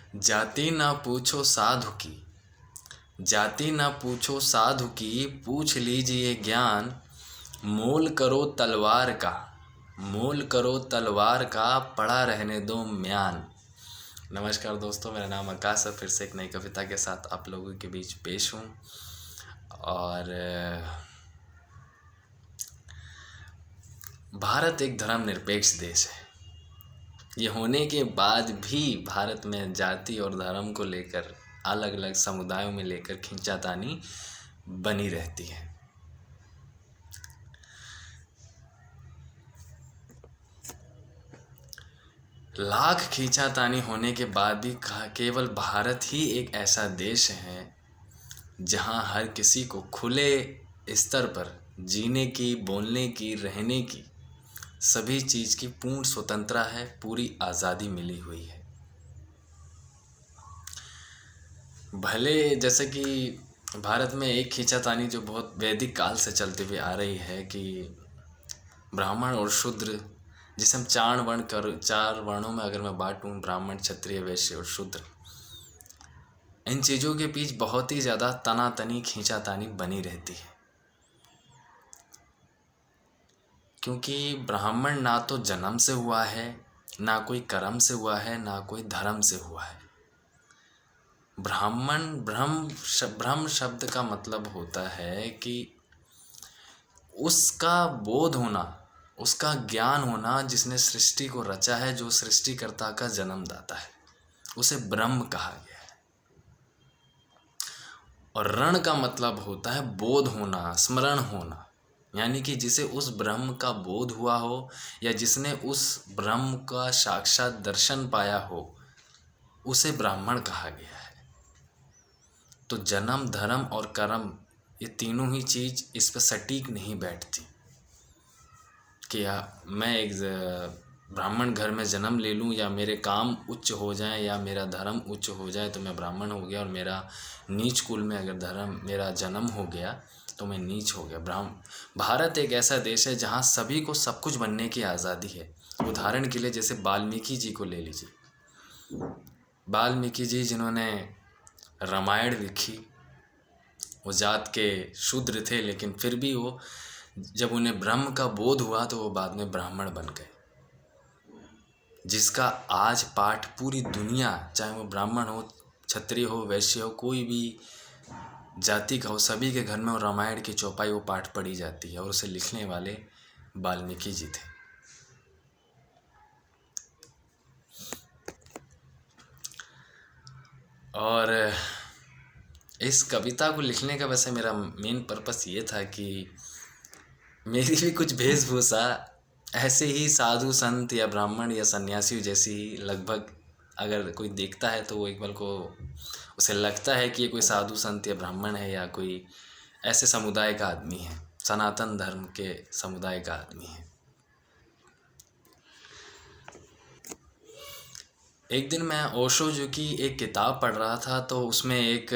जाति ना पूछो साधु की, जाति ना पूछो साधु की, पूछ लीजिए ज्ञान। मोल करो तलवार का, मोल करो तलवार का, पड़ा रहने दो म्यान। नमस्कार दोस्तों, मेरा नाम आकाश है। फिर से एक नई कविता के साथ आप लोगों के बीच पेश हूँ। और भारत एक धर्मनिरपेक्ष देश है। ये होने के बाद भी भारत में जाति और धर्म को लेकर, अलग अलग समुदायों में लेकर खींचातानी बनी रहती है। लाख खींचातानी होने के बाद भी केवल भारत ही एक ऐसा देश है जहां हर किसी को खुले स्तर पर जीने की, बोलने की, रहने की, सभी चीज़ की पूर्ण स्वतंत्रता है, पूरी आज़ादी मिली हुई है। भले जैसे कि भारत में एक खींचातानी जो बहुत वैदिक काल से चलती हुई आ रही है कि ब्राह्मण और शूद्र, जिसे हम चार वर्णों में अगर मैं बांटूं, ब्राह्मण, क्षत्रिय, वैश्य और शूद्र, इन चीज़ों के बीच बहुत ही ज़्यादा तनातनी, खींचातानी बनी रहती है। क्योंकि ब्राह्मण ना तो जन्म से हुआ है, ना कोई कर्म से हुआ है, ना कोई धर्म से हुआ है। ब्राह्मण, ब्रह्म शब्द का मतलब होता है कि उसका बोध होना, उसका ज्ञान होना, जिसने सृष्टि को रचा है, जो सृष्टिकर्ता का जन्मदाता है, उसे ब्रह्म कहा गया है। और रण का मतलब होता है बोध होना, स्मरण होना, यानी कि जिसे उस ब्रह्म का बोध हुआ हो या जिसने उस ब्रह्म का साक्षात दर्शन पाया हो, उसे ब्राह्मण कहा गया है। तो जन्म, धर्म और कर्म, ये तीनों ही चीज़ इस पर सटीक नहीं बैठती कि मैं एक ब्राह्मण घर में जन्म ले लूँ या मेरे काम उच्च हो जाए या मेरा धर्म उच्च हो जाए तो मैं ब्राह्मण हो गया, और मेरा नीच कुल में अगर धर्म, मेरा जन्म हो गया तो मैं नीच हो गया। भारत एक ऐसा देश है जहाँ सभी को सब कुछ बनने की आज़ादी है। उदाहरण के लिए जैसे वाल्मीकि जी को ले लीजिए। वाल्मीकि जी जिन्होंने रामायण लिखी, वो जात के शूद्र थे, लेकिन फिर भी वो, जब उन्हें ब्रह्म का बोध हुआ तो वो बाद में ब्राह्मण बन गए, जिसका आज पाठ पूरी दुनिया, चाहे वो ब्राह्मण हो, क्षत्रिय हो, वैश्य हो, कोई भी जाति का हो, सभी के घर में वो रामायण की चौपाई, वो पाठ पढ़ी जाती है। और उसे लिखने वाले वाल्मीकि जी थे। और इस कविता को लिखने का वैसे मेरा मेन पर्पस ये था कि मेरी भी कुछ वेशभूषा ऐसे ही साधु संत या ब्राह्मण या सन्यासी जैसी ही लगभग, अगर कोई देखता है तो वो एक बार को उसे लगता है कि ये कोई साधु संत या ब्राह्मण है या कोई ऐसे समुदाय का आदमी है, सनातन धर्म के समुदाय का आदमी है। एक दिन मैं ओशो जी की एक किताब पढ़ रहा था, तो उसमें एक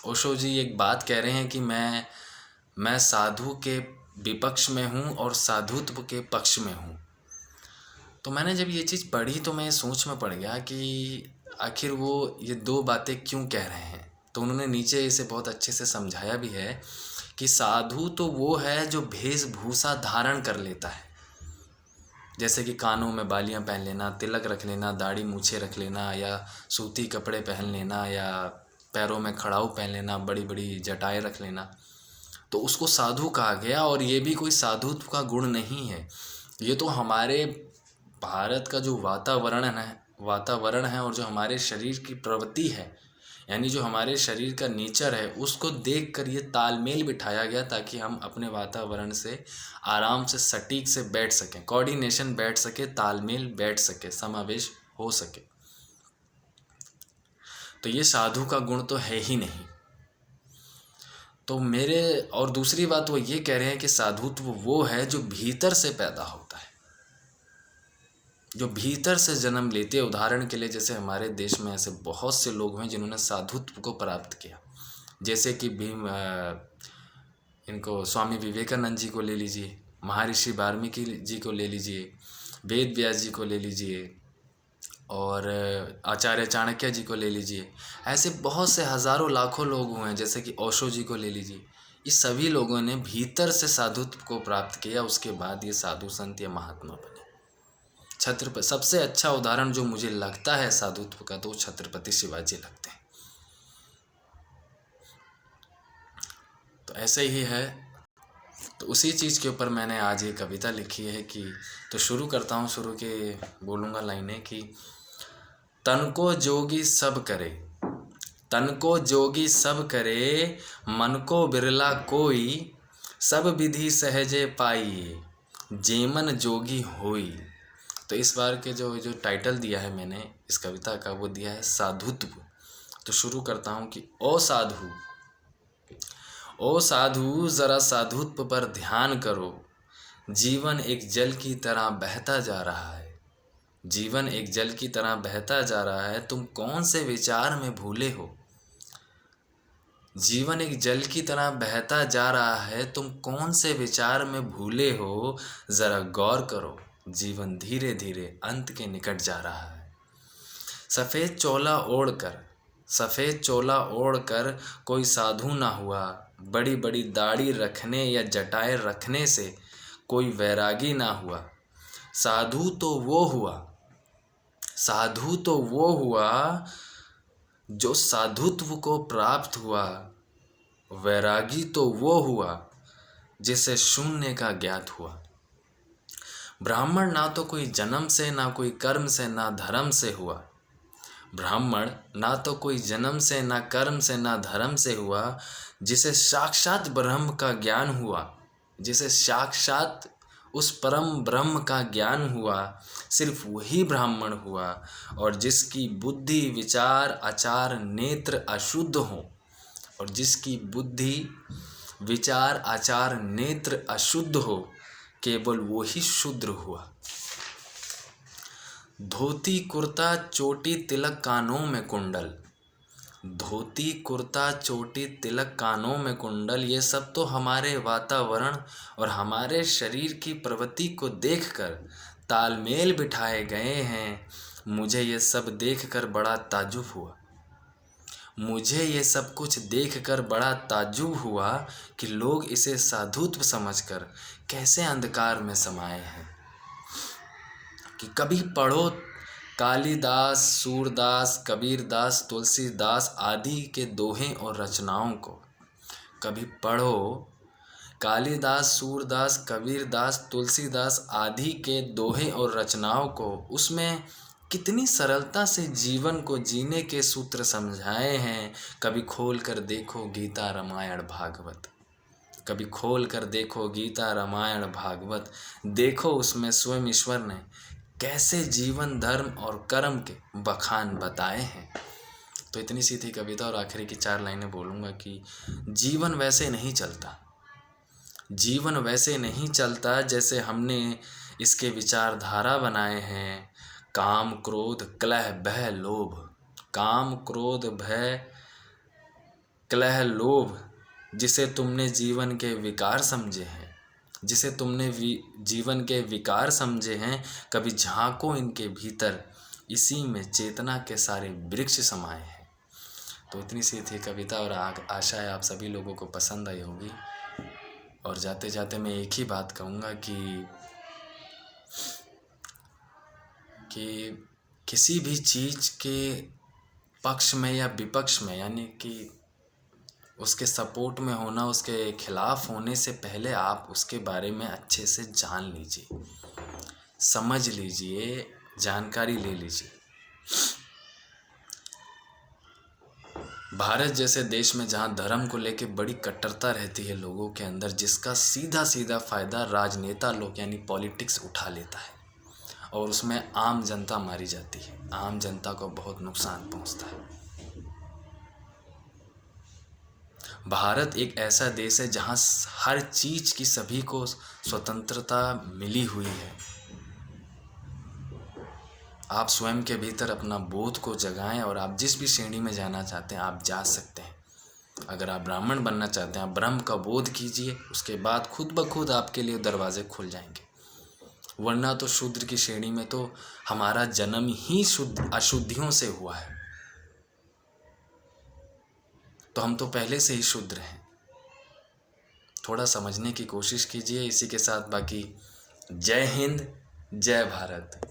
ओशो जी एक बात कह रहे हैं कि मैं साधु के विपक्ष में हूँ और साधुत्व के पक्ष में हूँ। तो मैंने जब ये चीज़ पढ़ी तो मैं सोच में पड़ गया कि आखिर वो ये दो बातें क्यों कह रहे हैं। तो उन्होंने नीचे इसे बहुत अच्छे से समझाया भी है कि साधु तो वो है जो वेशभूषा धारण कर लेता है, जैसे कि कानों में बालियां पहन लेना, तिलक रख लेना, दाढ़ी मूछें रख लेना, या सूती कपड़े पहन लेना, या पैरों में खड़ाऊ पहन लेना, बड़ी बड़ी जटाएं रख लेना, तो उसको साधु कहा गया। और ये भी कोई साधुत्व का गुण नहीं है, ये तो हमारे भारत का जो वातावरण है और जो हमारे शरीर की प्रवृत्ति है, यानी जो हमारे शरीर का नेचर है, उसको देखकर ये तालमेल बिठाया गया ताकि हम अपने वातावरण से आराम से, सटीक से बैठ सकें, कोऑर्डिनेशन बैठ सके, तालमेल बैठ सके, समावेश हो सके। तो ये साधु का गुण तो है ही नहीं। तो और दूसरी बात वो ये कह रहे हैं कि साधुत्व वो है जो भीतर से पैदा होता है, जो भीतर से जन्म लेते हैं। उदाहरण के लिए जैसे हमारे देश में ऐसे बहुत से लोग हैं जिन्होंने साधुत्व को प्राप्त किया, जैसे कि इनको स्वामी विवेकानंद जी को ले लीजिए, महर्षि वाल्मीकि जी को ले लीजिए, वेद व्यास जी को ले लीजिए, और आचार्य चाणक्य जी को ले लीजिए। ऐसे बहुत से हज़ारों लाखों लोग हुए हैं, जैसे कि ओशो जी को ले लीजिए। इस सभी लोगों ने भीतर से साधुत्व को प्राप्त किया, उसके बाद ये साधु संत या महात्मा बने। छत्रपति सबसे अच्छा उदाहरण जो मुझे लगता है साधुत्व का, तो छत्रपति शिवाजी लगते हैं। तो ऐसे ही है। तो उसी चीज़ के ऊपर मैंने आज ये कविता लिखी है कि, तो शुरू करता हूँ। शुरू के बोलूँगा लाइनें कि तन को जोगी सब करे, तन को जोगी सब करे, मन को बिरला कोई, सब विधि सहजे पाइए, जेमन जोगी होई। तो इस बार के जो टाइटल दिया है मैंने इस कविता का, वो दिया है साधुत्व। तो शुरू करता हूँ कि ओ साधु, ओ साधु ज़रा साधुत्व पर ध्यान करो, जीवन एक जल की तरह बहता जा रहा है, जीवन एक जल की तरह बहता जा रहा है, तुम कौन से विचार में भूले हो। जीवन एक जल की तरह बहता जा रहा है, तुम कौन से विचार में भूले हो, ज़रा गौर करो, जीवन धीरे धीरे अंत के निकट जा रहा है। सफ़ेद चोला ओढ़कर, सफ़ेद चोला ओढ़कर कोई साधु ना हुआ, बड़ी बड़ी दाढ़ी रखने या जटाएं रखने से कोई वैरागी ना हुआ। साधु तो वो हुआ, साधु तो वो हुआ जो साधुत्व को प्राप्त हुआ, वैरागी तो वो हुआ जिसे शून्य का ज्ञात हुआ। ब्राह्मण ना तो कोई जन्म से, ना कोई कर्म से, ना धर्म से हुआ। ब्राह्मण ना तो कोई जन्म से, ना कर्म से, ना धर्म से हुआ, जिसे साक्षात ब्रह्म का ज्ञान हुआ, जिसे साक्षात उस परम ब्रह्म का ज्ञान हुआ, सिर्फ वही ब्राह्मण हुआ। और जिसकी बुद्धि विचार आचार नेत्र अशुद्ध हो, और जिसकी बुद्धि विचार आचार नेत्र अशुद्ध हो, केवल वो ही शूद्र हुआ। धोती कुर्ता चोटी तिलक कानों में कुंडल, धोती कुर्ता चोटी तिलक कानों में कुंडल, ये सब तो हमारे वातावरण और हमारे शरीर की प्रवृत्ति को देखकर तालमेल बिठाए गए हैं। मुझे ये सब देखकर बड़ा ताज्जुब हुआ, मुझे ये सब कुछ देखकर बड़ा ताज्जुब हुआ कि लोग इसे साधुत्व समझकर कैसे अंधकार में समाये हैं। कि कभी पढ़ो कालिदास, सूरदास, कबीरदास, तुलसीदास आदि के दोहे और रचनाओं को, कभी पढ़ो कालिदास, सूरदास, कबीरदास, तुलसीदास आदि के दोहे और रचनाओं को। उसमें कितनी सरलता से जीवन को जीने के सूत्र समझाए हैं। कभी खोल कर देखो गीता रामायण भागवत, कभी खोल कर देखो गीता रामायण भागवत, देखो उसमें स्वयं ईश्वर ने कैसे जीवन धर्म और कर्म के बखान बताए हैं। तो इतनी सी थी कविता, और आखिरी की 4 लाइनें बोलूँगा कि जीवन वैसे नहीं चलता, जीवन वैसे नहीं चलता जैसे हमने इसके विचारधारा बनाए हैं। काम क्रोध क्लह भय लोभ, काम क्रोध भय क्लह लोभ, जिसे तुमने जीवन के विकार समझे हैं, जिसे तुमने जीवन के विकार समझे हैं, कभी झांको इनके भीतर, इसी में चेतना के सारे वृक्ष समाये हैं। तो इतनी सी थी कविता, और आशा है आप सभी लोगों को पसंद आई होगी। और जाते जाते मैं एक ही बात कहूँगा कि किसी भी चीज़ के पक्ष में या विपक्ष में, यानी कि उसके सपोर्ट में होना, उसके खिलाफ होने से पहले आप उसके बारे में अच्छे से जान लीजिए, समझ लीजिए, जानकारी ले लीजिए। भारत जैसे देश में जहाँ धर्म को लेके बड़ी कट्टरता रहती है लोगों के अंदर, जिसका सीधा सीधा फ़ायदा राजनेता लोग यानी पॉलिटिक्स उठा लेता है, और उसमें आम जनता मारी जाती है, आम जनता को बहुत नुकसान पहुँचता है। भारत एक ऐसा देश है जहाँ हर चीज़ की सभी को स्वतंत्रता मिली हुई है। आप स्वयं के भीतर अपना बोध को जगाएं, और आप जिस भी श्रेणी में जाना चाहते हैं आप जा सकते हैं। अगर आप ब्राह्मण बनना चाहते हैं, आप ब्रह्म का बोध कीजिए, उसके बाद खुद ब खुद आपके लिए दरवाजे खुल जाएंगे। वरना तो शूद्र की श्रेणी में तो हमारा जन्म ही शुद्ध अशुद्धियों से हुआ है, तो हम तो पहले से ही शूद्र हैं। थोड़ा समझने की कोशिश कीजिए। इसी के साथ बाकी जय हिंद, जय भारत।